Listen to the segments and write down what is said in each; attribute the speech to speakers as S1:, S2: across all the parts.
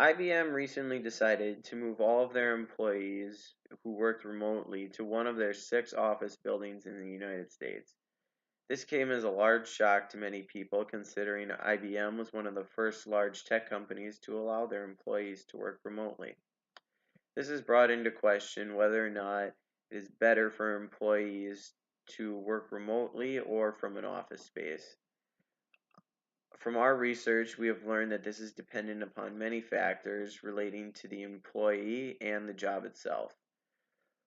S1: IBM recently decided to move all of their employees who worked remotely to one of their 6 office buildings in the United States. This came as a large shock to many people, considering IBM was one of the first large tech companies to allow their employees to work remotely. This has brought into question whether or not it is better for employees to work remotely or from an office space. From our research, we have learned that this is dependent upon many factors relating to the employee and the job itself.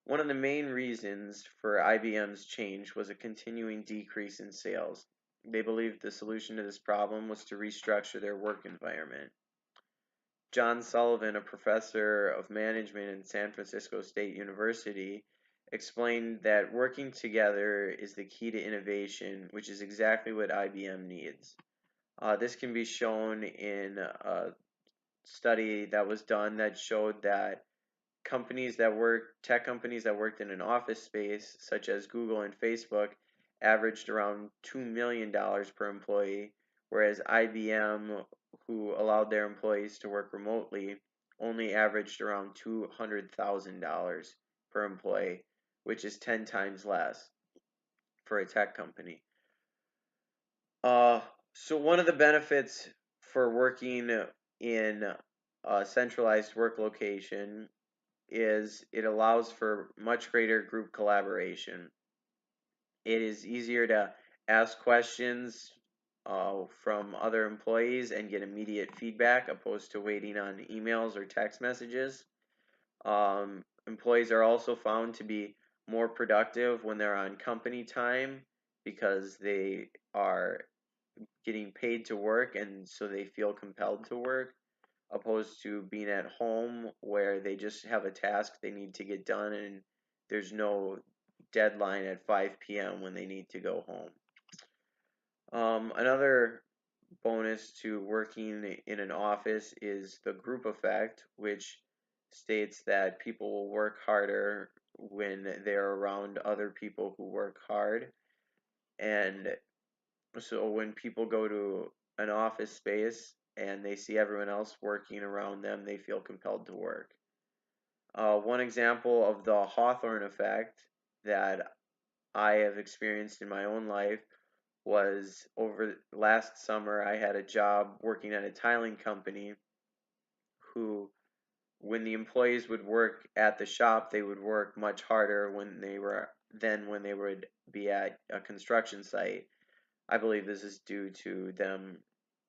S1: One of the main reasons for IBM's change was a continuing decrease in sales. They believed the solution to this problem was to restructure their work environment. John Sullivan, a professor of management in San Francisco State University, explained that working together is the key to innovation, which is exactly what IBM needs. This can be shown in a study that was done that showed that tech companies that worked in an office space, such as Google and Facebook, averaged around $2 million per employee, whereas IBM, who allowed their employees to work remotely, only averaged around $200,000 per employee, which is 10 times less for a tech company. Uh, so one of the benefits for working in a centralized work location is it allows for much greater group collaboration. It is easier to ask questions from other employees and get immediate feedback opposed to waiting on emails or text messages. Employees are also found to be more productive when they're on company time because they are getting paid to work and so they feel compelled to work, opposed to being at home where they just have a task they need to get done and there's no deadline at 5 p.m. when they need to go home. Another bonus to working in an office is the group effect, which states that people will work harder when they're around other people who work hard. And so when people go to an office space and they see everyone else working around them, they feel compelled to work. One example of the Hawthorne effect that I have experienced in my own life was over last summer. I had a job working at a tiling company who, when the employees would work at the shop, they would work much harder when they would be at a construction site. I believe this is due to them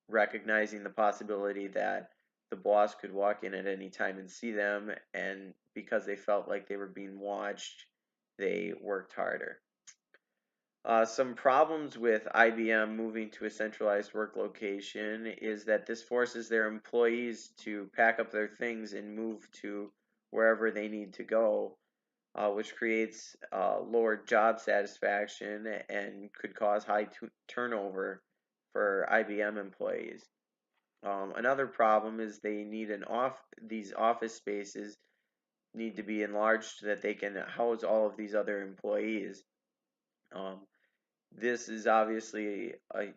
S1: recognizing the possibility that the boss could walk in at any time and see them, and because they felt like they were being watched, they worked harder. Some problems with IBM moving to a centralized work location is that this forces their employees to pack up their things and move to wherever they need to go, which creates lower job satisfaction and could cause high turnover for IBM employees. Another problem is they need these office spaces need to be enlarged so that they can house all of these other employees. Um, this is obviously a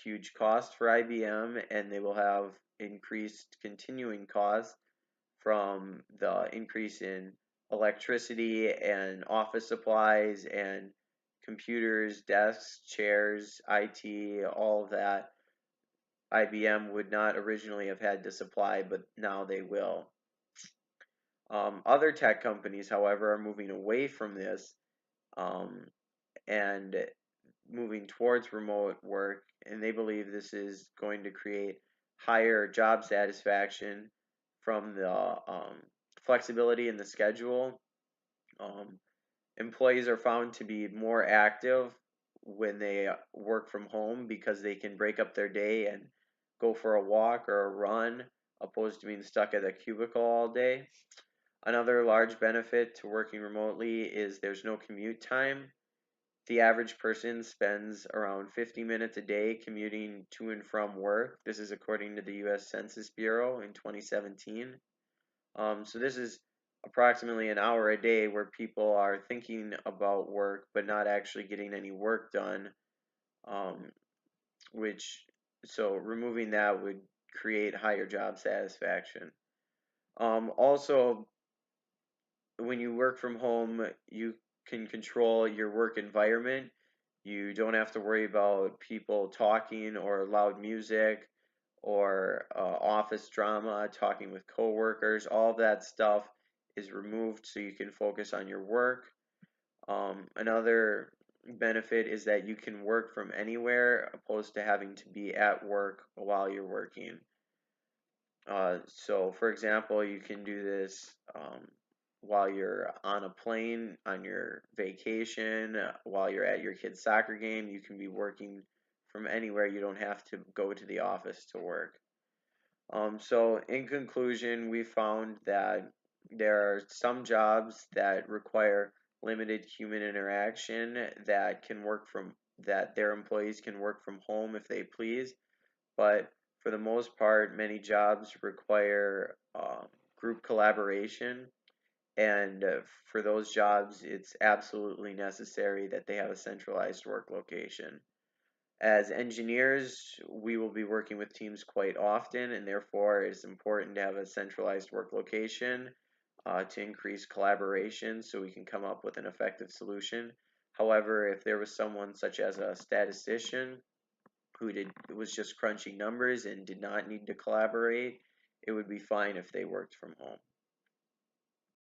S1: huge cost for IBM, and they will have increased continuing costs from the increase in electricity and office supplies and computers, desks, chairs, IT, all of that. IBM would not originally have had to supply, but now they will. Other tech companies, however, are moving away from this um, and moving towards remote work, and they believe this is going to create higher job satisfaction from the flexibility in the schedule. Um, Employees are found to be more active when they work from home because they can break up their day and go for a walk or a run opposed to being stuck at a cubicle all day. Another large benefit to working remotely is there's no commute time. The average person spends around 50 minutes a day commuting to and from work. This is according to the U.S. Census Bureau in 2017. So this is approximately an hour a day where people are thinking about work but not actually getting any work done. Um, which so removing that would create higher job satisfaction. Also, when you work from home, you can control your work environment. You don't have to worry about people talking or loud music or office drama, talking with coworkers. All that stuff is removed so you can focus on your work. Another benefit is that you can work from anywhere opposed to having to be at work while you're working. So, for example, you can do this while you're on a plane, on your vacation, while you're at your kid's soccer game. You can be working from anywhere. You don't have to go to the office to work. So, in conclusion, we found that there are some jobs that require limited human interaction that their employees can work from home if they please, but for the most part, many jobs require group collaboration, and for those jobs, it's absolutely necessary that they have a centralized work location. As engineers, we will be working with teams quite often, and therefore it is important to have a centralized work location to increase collaboration so we can come up with an effective solution. However, if there was someone such as a statistician was just crunching numbers and did not need to collaborate, it would be fine if they worked from home.